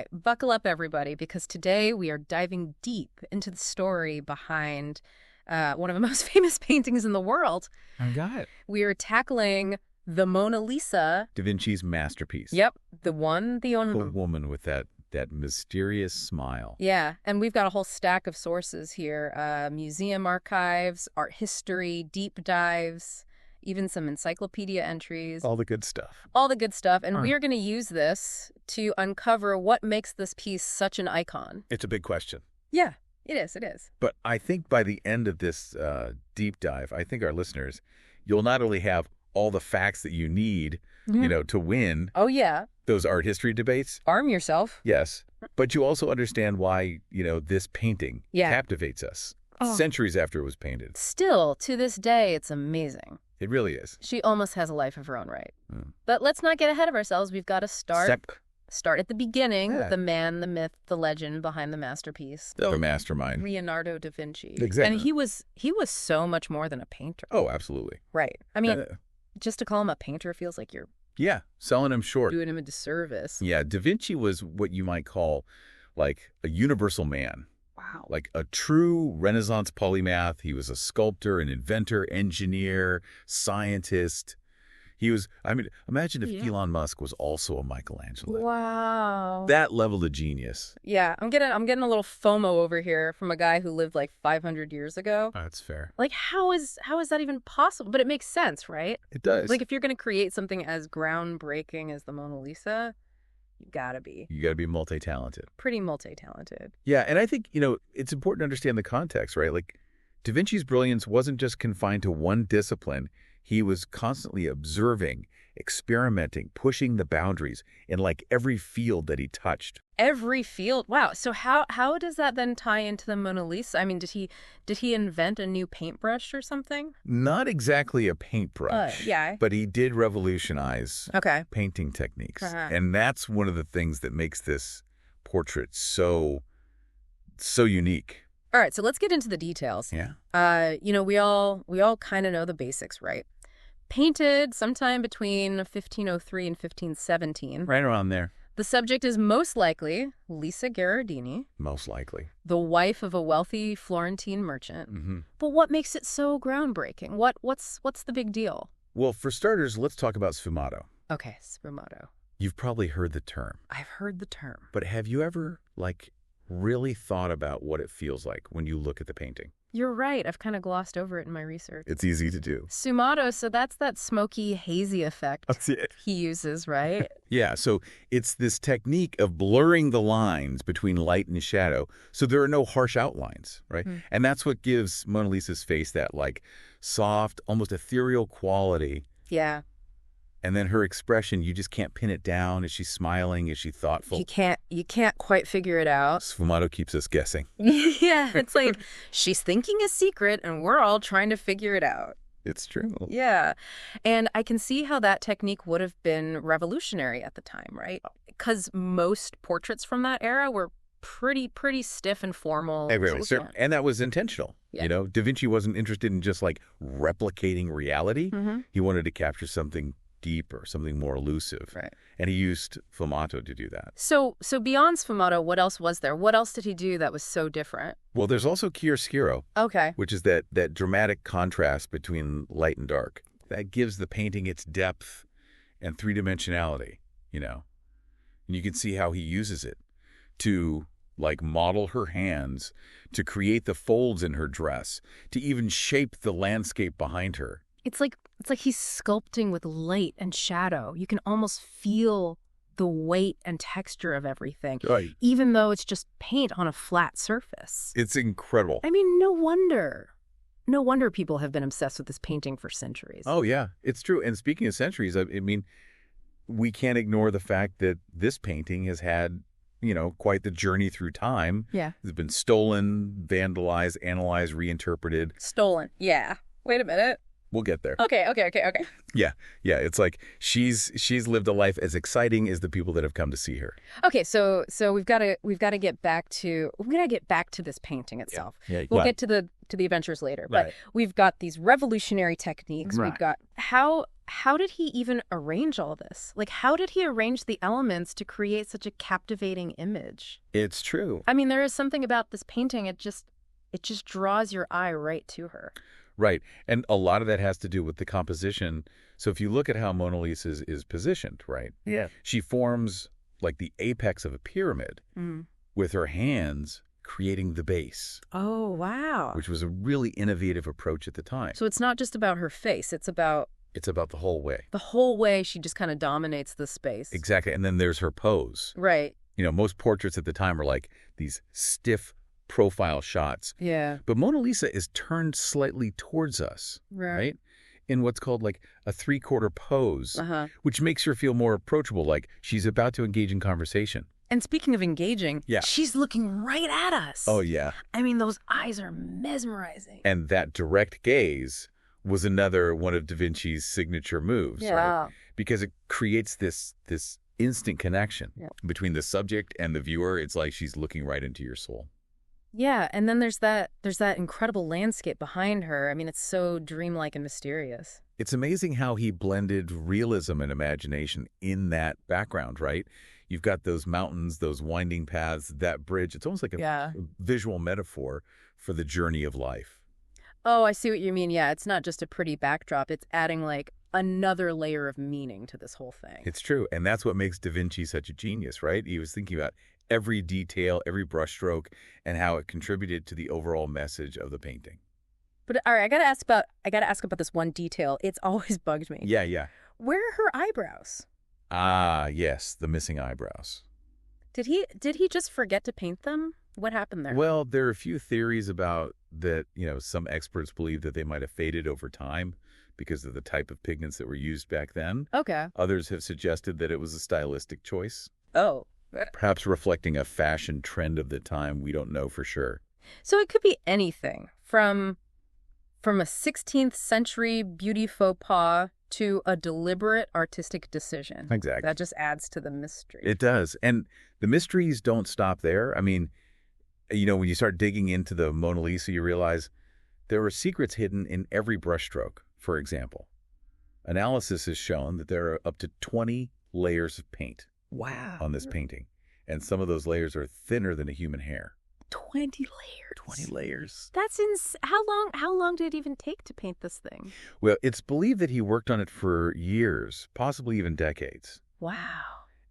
right, buckle up, everybody, because today we are diving deep into the story behind one of the most famous paintings in the world. I got it. We are tackling the Mona Lisa. Da Vinci's masterpiece. Yep, the one, the The only. woman with that mysterious smile. Yeah, and we've got a whole stack of sources here. Museum archives, art history, deep dives, even some encyclopedia entries. All the good stuff. All the good stuff. And All we right. are going to use this to uncover what makes this piece such an icon. It's a big question. Yeah, it is. It is. But I think by the end of this deep dive, I think our listeners, you'll not only have all the facts that you need, to win Oh, yeah. those art history debates. Arm yourself. Yes. But you also understand why, this painting captivates us centuries after it was painted. Still, to this day, it's amazing. It really is. She almost has a life of her own right. But let's not get ahead of ourselves. We've got to start at the beginning with the man, the myth, the legend behind the masterpiece. The mastermind. Leonardo da Vinci. Exactly. And he was so much more than a painter. Oh, absolutely. Right. I mean, just to call him a painter feels like you're selling him short. doing him a disservice. Yeah, Da Vinci was what you might call like a universal man. Wow. Like a true Renaissance polymath. He was a sculptor, an inventor, engineer, scientist. He was, imagine if Elon Musk was also a Michelangelo. Wow. That level of genius. Yeah, I'm getting a little FOMO over here from a guy who lived like 500 years ago. That's fair. Like, how is that even possible? But it makes sense, right? It does. Like, if you're going to create something as groundbreaking as the Mona Lisa, you gotta be multi-talented. pretty multi-talented. Yeah, and I think, it's important to understand the context, right? Like, Da Vinci's brilliance wasn't just confined to one discipline. He was constantly observing, experimenting, pushing the boundaries in like every field that he touched. Every field. Wow. So how does that then tie into the Mona Lisa? I mean, did he invent a new paintbrush or something? Not exactly a paintbrush, yeah. but he did revolutionize Okay. painting techniques. Uh-huh. And that's one of the things that makes this portrait so unique. All right, so let's get into the details. Yeah. We all kind of know the basics, right? Painted sometime between 1503 and 1517. Right around there. The subject is most likely Lisa Gherardini, Most likely. the wife of a wealthy Florentine merchant. Mm-hmm. But what makes it so groundbreaking? What's the big deal? Well, for starters, let's talk about sfumato. Okay, sfumato. You've probably heard the term. I've heard the term. But have you ever, really thought about what it feels like when you look at the painting? You're right. I've kind of glossed over it in my research. It's easy to do. Sfumato, so that's that smoky, hazy effect That's it. he uses, right? Yeah, so it's this technique of blurring the lines between light and shadow so there are no harsh outlines, right? And that's what gives Mona Lisa's face that, soft, almost ethereal quality. Yeah. And then her expression, you just can't pin it down. Is she smiling? Is she thoughtful? You can't quite figure it out. Sfumato keeps us guessing. Yeah, it's like she's thinking a secret and we're all trying to figure it out. It's true. Yeah. And I can see how that technique would have been revolutionary at the time, right? Because most portraits from that era were pretty stiff and formal. And that was intentional. Yeah. Da Vinci wasn't interested in just replicating reality. He wanted to capture something deeper, something more elusive. Right. And he used sfumato to do that. So beyond sfumato, what else was there? What else did he do that was so different? Well, there's also chiaroscuro, Okay. which is that dramatic contrast between light and dark. That gives the painting its depth and three-dimensionality, And you can see how he uses it to model her hands, to create the folds in her dress, to even shape the landscape behind her. It's like he's sculpting with light and shadow. You can almost feel the weight and texture of everything, Right. even though it's just paint on a flat surface. It's incredible. I mean, no wonder people have been obsessed with this painting for centuries. Oh, yeah, it's true. And speaking of centuries, we can't ignore the fact that this painting has had, quite the journey through time. Yeah. It's been stolen, vandalized, analyzed, reinterpreted. Stolen. Yeah. Wait a minute. We'll get there. Okay. Yeah. It's like she's lived a life as exciting as the people that have come to see her. Okay, so we've got to get back to this painting itself. Yeah. We'll get to to the adventures later. But Right. we've got these revolutionary techniques. Right. We've got how did he even arrange all this? Like, how did he arrange the elements to create such a captivating image? It's true. I mean, there is something about this painting. It just draws your eye right to her. Right. And a lot of that has to do with the composition. So if you look at how Mona Lisa is positioned, right? Yeah. She forms like the apex of a pyramid with her hands creating the base, Oh, wow. which was a really innovative approach at the time. So it's not just about her face. It's about It's about the whole way. the whole way she just kind of dominates the space. Exactly. And then there's her pose. Right. You know, most portraits at the time are like these stiff profile shots. Yeah. But Mona Lisa is turned slightly towards us, right? In what's called like a three-quarter pose, which makes her feel more approachable, like she's about to engage in conversation. And speaking of engaging, Yeah. she's looking right at us. Oh, yeah. I mean, those eyes are mesmerizing. And that direct gaze was another one of Da Vinci's signature moves, right? Because it creates this instant connection between the subject and the viewer. It's like she's looking right into your soul. Yeah, and then there's that incredible landscape behind her. I mean, it's so dreamlike and mysterious. It's amazing how he blended realism and imagination in that background, right? You've got those mountains, those winding paths, that bridge. It's almost like a visual metaphor for the journey of life. Oh, I see what you mean. Yeah, it's not just a pretty backdrop. It's adding like another layer of meaning to this whole thing. It's true. And that's what makes Da Vinci such a genius, right? He was thinking about every detail, every brushstroke, and how it contributed to the overall message of the painting. But all right, I gotta ask about this one detail. It's always bugged me. Yeah. Where are her eyebrows? Ah, yes, the missing eyebrows. Did he just forget to paint them? What happened there? Well, there are a few theories about that. You know, some experts believe that they might have faded over time because of the type of pigments that were used back then. Okay. Others have suggested that it was a stylistic choice. Oh. Perhaps reflecting a fashion trend of the time. We don't know for sure. So it could be anything from a 16th century beauty faux pas to a deliberate artistic decision. Exactly. That just adds to the mystery. It does. And the mysteries don't stop there. I mean, you know, when you start digging into the Mona Lisa, you realize there are secrets hidden in every brushstroke, for example. Analysis has shown that there are up to 20 layers of paint on this painting. And some of those layers are thinner than a human hair. 20 layers. 20 layers. That's how long did it even take to paint this thing? Well, it's believed that he worked on it for years, possibly even decades. Wow.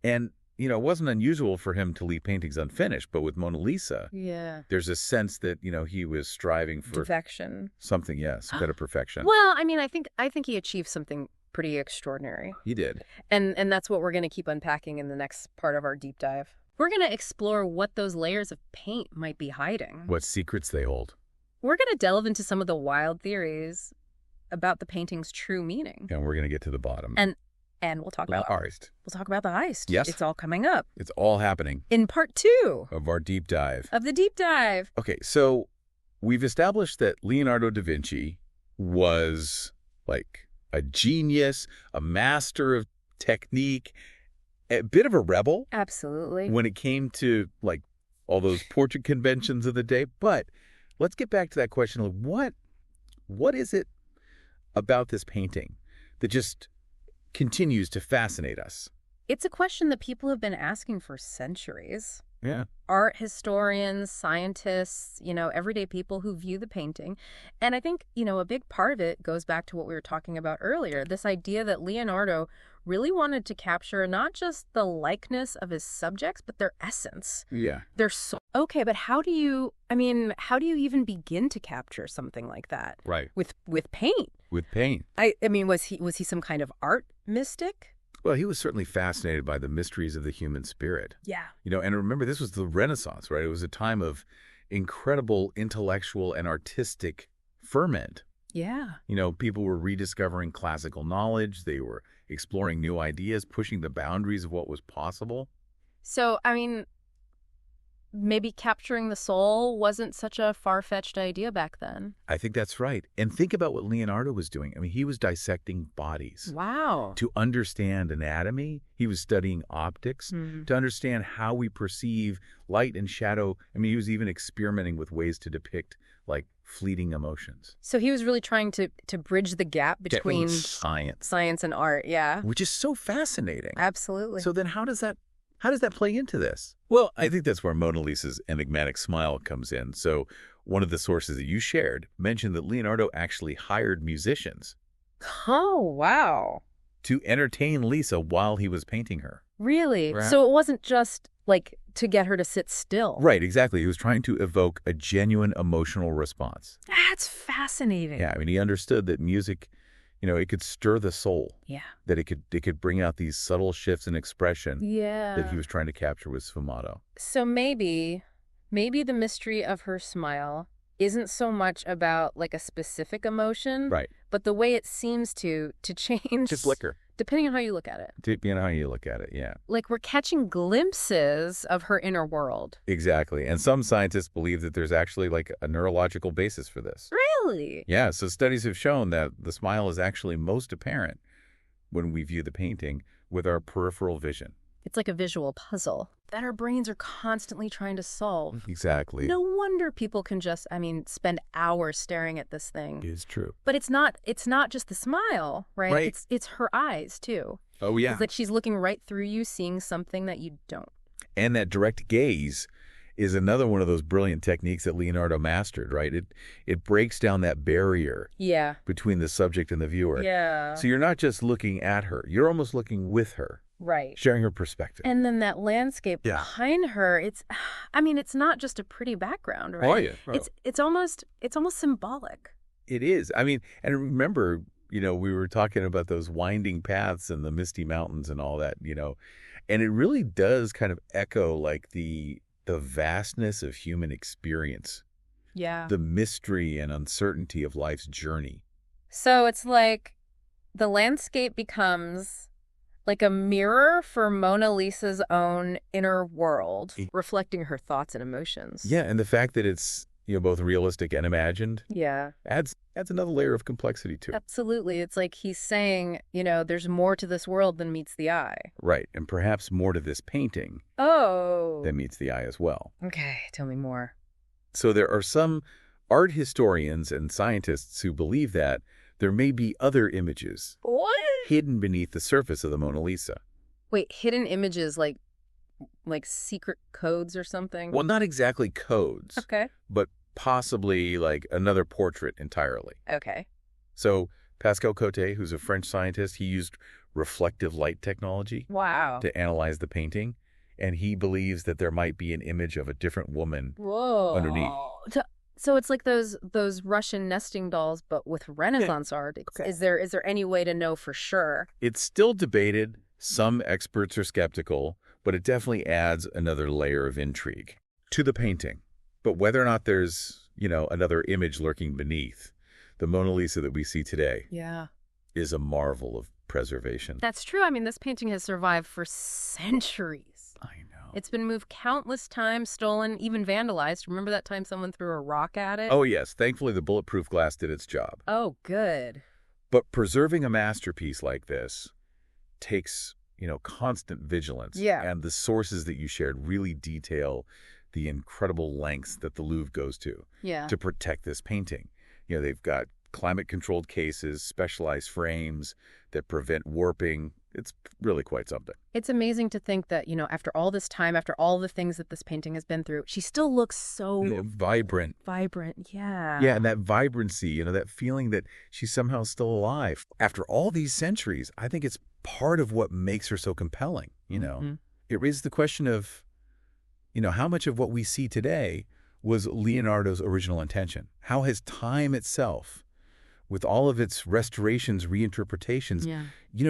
And, you know, it wasn't unusual for him to leave paintings unfinished, but with Mona Lisa, Yeah. there's a sense that, you know, he was striving for Perfection. something, yes, better perfection. Well, I mean, I think he achieved something pretty extraordinary. He did. And that's what we're going to keep unpacking in the next part of our deep dive. We're going to explore what those layers of paint might be hiding. What secrets they hold. We're going to delve into some of the wild theories about the painting's true meaning. And we're going to get to the bottom. And we'll talk about the heist. Yes. It's all coming up It's all happening in part 2 of our deep dive. of the deep dive. Okay, so we've established that Leonardo da Vinci was like a genius, a master of technique, a bit of a rebel Absolutely. when it came to like all those portrait conventions of the day. But let's get back to that question of what is it about this painting that just continues to fascinate us? It's a question that people have been asking for centuries. Yeah. Art historians, scientists, everyday people who view the painting. And I think, a big part of it goes back to what we were talking about earlier, this idea that Leonardo really wanted to capture not just the likeness of his subjects, but their essence. Yeah. Their soul. Okay, but how do you even begin to capture something like that? Right. With paint? With paint. I mean, was he some kind of art mystic? Well, he was certainly fascinated by the mysteries of the human spirit. Yeah. And remember, this was the Renaissance, right? It was a time of incredible intellectual and artistic ferment. Yeah. People were rediscovering classical knowledge. They were exploring new ideas, pushing the boundaries of what was possible. So, I mean, maybe capturing the soul wasn't such a far-fetched idea back then. I think that's right. And think about what Leonardo was doing. I mean, he was dissecting bodies. Wow. To understand anatomy, he was studying optics, to understand how we perceive light and shadow. I mean, he was even experimenting with ways to depict, like, fleeting emotions. So he was really trying to bridge the gap between science and art, yeah. Which is so fascinating. Absolutely. So then how does that play into this? Well, I think that's where Mona Lisa's enigmatic smile comes in. So one of the sources that you shared mentioned that Leonardo actually hired musicians Oh, wow. to entertain Lisa while he was painting her. Really? Right. So it wasn't just, like, to get her to sit still. Right, exactly. He was trying to evoke a genuine emotional response. That's fascinating. Yeah, I mean, he understood that music, it could stir the soul. Yeah. That it could bring out these subtle shifts in expression Yeah. that he was trying to capture with sfumato. So maybe the mystery of her smile isn't so much about, like, a specific emotion. Right. But the way it seems to change. Just flicker. Depending on how you look at it. Depending on how you look at it, yeah. Like, we're catching glimpses of her inner world. Exactly. And some scientists believe that there's actually, like, a neurological basis for this. Really? Yeah, so studies have shown that the smile is actually most apparent when we view the painting with our peripheral vision. It's like a visual puzzle that our brains are constantly trying to solve. Exactly. No wonder people can just, spend hours staring at this thing. It is true. But it's not just the smile, right? Right. It's her eyes, too. Oh, yeah. It's that she's looking right through you, seeing something that you don't. And that direct gaze is another one of those brilliant techniques that Leonardo mastered, right? It breaks down that barrier Yeah. between the subject and the viewer. Yeah. So you're not just looking at her, you're almost looking with her. Right. Sharing her perspective. And then that landscape Yeah. behind her, it's not just a pretty background, right? Oh, yeah. It's almost symbolic. It is. And remember, we were talking about those winding paths and the misty mountains and all that, and it really does kind of echo like the vastness of human experience, Yeah. the mystery and uncertainty of life's journey. So it's like the landscape becomes like a mirror for Mona Lisa's own inner world, reflecting her thoughts and emotions. Yeah, and the fact that it's both realistic and imagined Yeah. adds another layer of complexity to it. Absolutely. It's like he's saying, there's more to this world than meets the eye. Right, and perhaps more to this painting Oh. than meets the eye as well. Okay, tell me more. So there are some art historians and scientists who believe that there may be other images What? hidden beneath the surface of the Mona Lisa. Wait, hidden images like secret codes or something? Well, not exactly codes, Okay. but possibly like another portrait entirely. Okay. So Pascal Cotte, who's a French scientist, he used reflective light technology Wow. to analyze the painting, and he believes that there might be an image of a different woman Whoa. underneath. So it's like those Russian nesting dolls, but with Renaissance art. Okay. Is there any way to know for sure? It's still debated. Some experts are skeptical, but it definitely adds another layer of intrigue to the painting. But whether or not there's, another image lurking beneath, the Mona Lisa that we see today Yeah. is a marvel of preservation. That's true. This painting has survived for centuries. I know. It's been moved countless times, stolen, even vandalized. Remember that time someone threw a rock at it? Oh, yes. Thankfully, the bulletproof glass did its job. Oh, good. But preserving a masterpiece like this takes, constant vigilance. Yeah. And the sources that you shared really detail the incredible lengths that the Louvre goes to protect this painting. They've got climate-controlled cases, specialized frames that prevent warping. It's really quite something. It's amazing to think that, after all this time, after all the things that this painting has been through, she still looks so vibrant. Yeah. Yeah, and that vibrancy, that feeling that she's somehow still alive. After all these centuries, I think it's part of what makes her so compelling, Mm-hmm. It raises the question of, how much of what we see today was Leonardo's original intention? How has time itself, with all of its restorations, reinterpretations,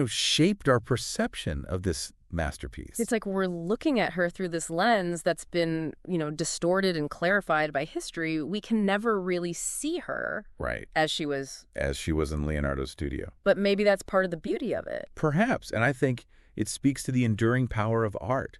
shaped our perception of this masterpiece? It's like we're looking at her through this lens that's been, distorted and clarified by history. We can never really see her right as she was in Leonardo's studio. But maybe that's part of the beauty of it. Perhaps. And I think it speaks to the enduring power of art.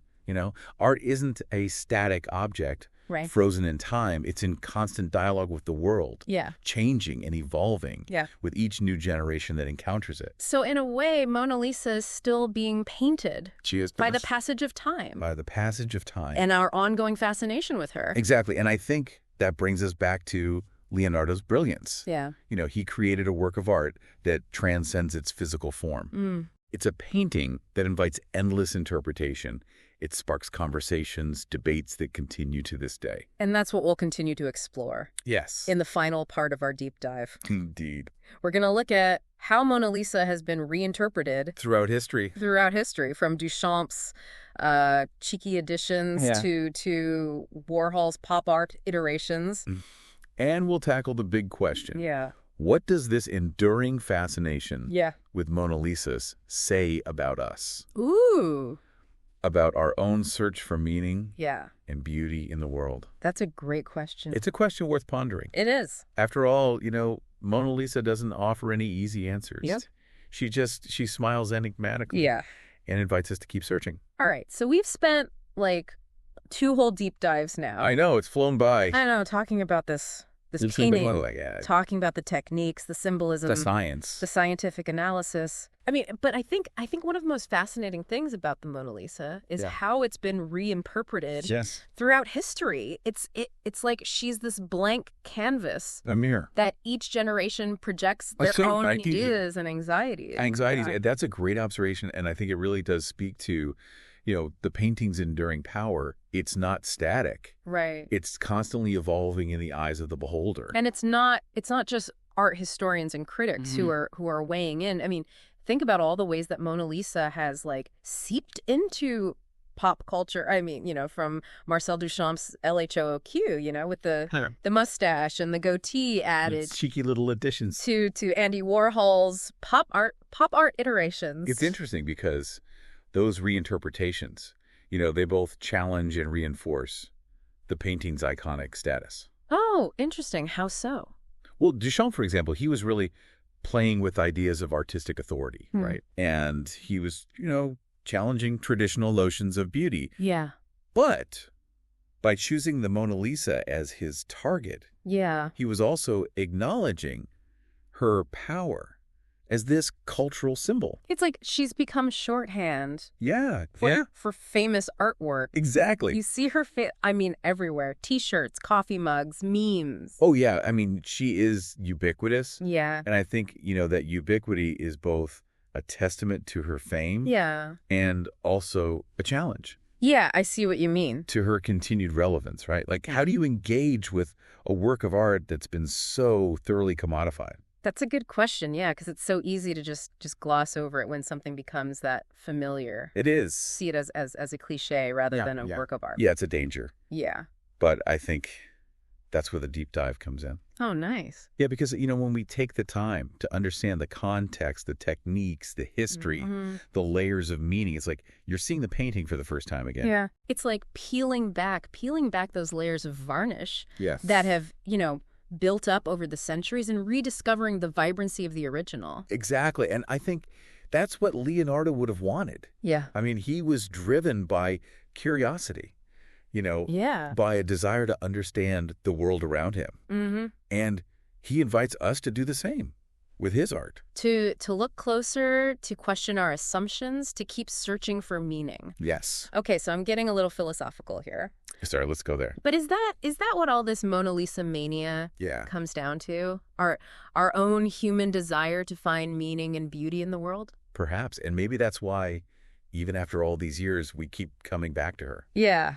Art isn't a static object Right. frozen in time. It's in constant dialogue with the world, Yeah. changing and evolving Yeah. with each new generation that encounters it. So in a way, Mona Lisa is still being painted She is by the passage of time by the passage of time. and our ongoing fascination with her. Exactly. And I think that brings us back to Leonardo's brilliance. Yeah. He created a work of art that transcends its physical form. It's a painting that invites endless interpretation. It sparks conversations, debates that continue to this day. And that's what we'll continue to explore Yes. in the final part of our deep dive. Indeed. We're going to look at how Mona Lisa has been reinterpreted Throughout history. from Duchamp's cheeky editions Yeah. to Warhol's pop art iterations. And we'll tackle the big question. Yeah. What does this enduring fascination Yeah. with Mona Lisa's say about us? Ooh. About our own search for meaning Yeah. and beauty in the world? That's a great question. It's a question worth pondering. It is. After all, Mona Lisa doesn't offer any easy answers. Yep. She smiles enigmatically. Yeah. And invites us to keep searching. All right. So we've spent like 2 whole deep dives now. I know, it's flown by. I know, talking about this It's painting, like, talking about the techniques, the symbolism, the science. the scientific analysis. I mean, but I think one of the most fascinating things about the Mona Lisa is how it's been reinterpreted Yes. throughout history. It's like she's this blank canvas A mirror. that each generation projects their own ideas and anxieties. Anxieties. Yeah. That's a great observation, and I think it really does speak to, the painting's enduring power. It's not static. Right. It's constantly evolving in the eyes of the beholder. And it's not just art historians and critics who are weighing in. I mean, think about all the ways that Mona Lisa has seeped into pop culture. I mean, from Marcel Duchamp's LHOOQ, with the mustache and the goatee added, It's cheeky little additions. to Andy Warhol's pop art iterations. It's interesting because those reinterpretations, they both challenge and reinforce the painting's iconic status. Oh, interesting. How so? Well, Duchamp, for example, he was really playing with ideas of artistic authority, right? And he was, challenging traditional notions of beauty. Yeah. But by choosing the Mona Lisa as his target, Yeah. he was also acknowledging her power as this cultural symbol. It's like she's become shorthand Yeah. for famous artwork. Exactly. You see her everywhere. T-shirts, coffee mugs, memes. Oh, yeah. I mean, she is ubiquitous. Yeah. And I think, that ubiquity is both a testament to her fame Yeah. and also a challenge Yeah, I see what you mean. to her continued relevance, right? Like, how do you engage with a work of art that's been so thoroughly commodified? That's a good question, yeah, because it's so easy to just gloss over it when something becomes that familiar. It is. See it as a cliche rather than a work of art. Yeah, it's a danger. Yeah. But I think that's where the deep dive comes in. Oh, nice. Yeah, because, when we take the time to understand the context, the techniques, the history, the layers of meaning, it's like you're seeing the painting for the first time again. Yeah. It's like peeling back those layers of varnish Yes. that have, built up over the centuries and rediscovering the vibrancy of the original. Exactly. And I think that's what Leonardo would have wanted. Yeah. I mean, he was driven by curiosity, Yeah. by a desire to understand the world around him. Mm-hmm. And he invites us to do the same with his art. To look closer, to question our assumptions, to keep searching for meaning. Yes. Okay, so I'm getting a little philosophical here. Sorry, let's go there. But is that what all this Mona Lisa mania comes down to? Our own human desire to find meaning and beauty in the world? Perhaps. And maybe that's why, even after all these years, we keep coming back to her. Yeah.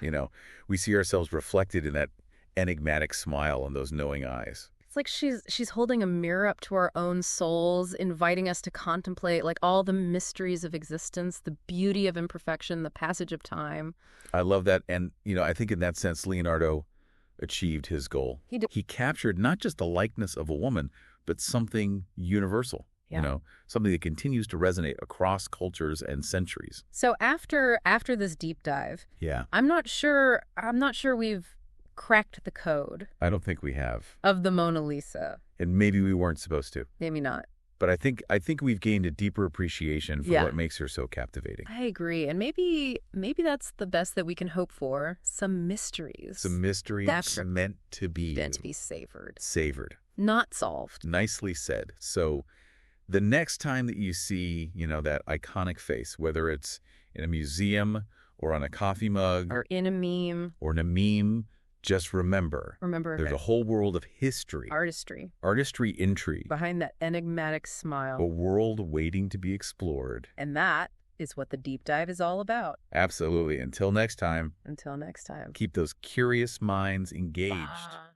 We see ourselves reflected in that enigmatic smile and those knowing eyes. It's like she's holding a mirror up to our own souls, inviting us to contemplate all the mysteries of existence, the beauty of imperfection, the passage of time. I love that. And, I think in that sense, Leonardo achieved his goal. He did. He captured not just the likeness of a woman, but something universal, something that continues to resonate across cultures and centuries. So after this deep dive, Yeah. I'm not sure we've cracked the code I don't think we have. of the Mona Lisa. And maybe we weren't supposed to. Maybe not. But I think we've gained a deeper appreciation for Yeah. what makes her so captivating. I agree. And maybe that's the best that we can hope for. Some Some mysteries. mystery That's meant to be meant to be savored. savored. Not solved. Nicely said. So the next time that you see, that iconic face, whether it's in a museum or on a coffee mug Or in a meme. or in a meme, just remember, Remember there's a whole world of history, artistry artistry, intrigue, behind that enigmatic a smile. world waiting to be explored. And that is what the deep dive is all about. Absolutely. Until next time, Until next time. keep those curious minds engaged. Ah.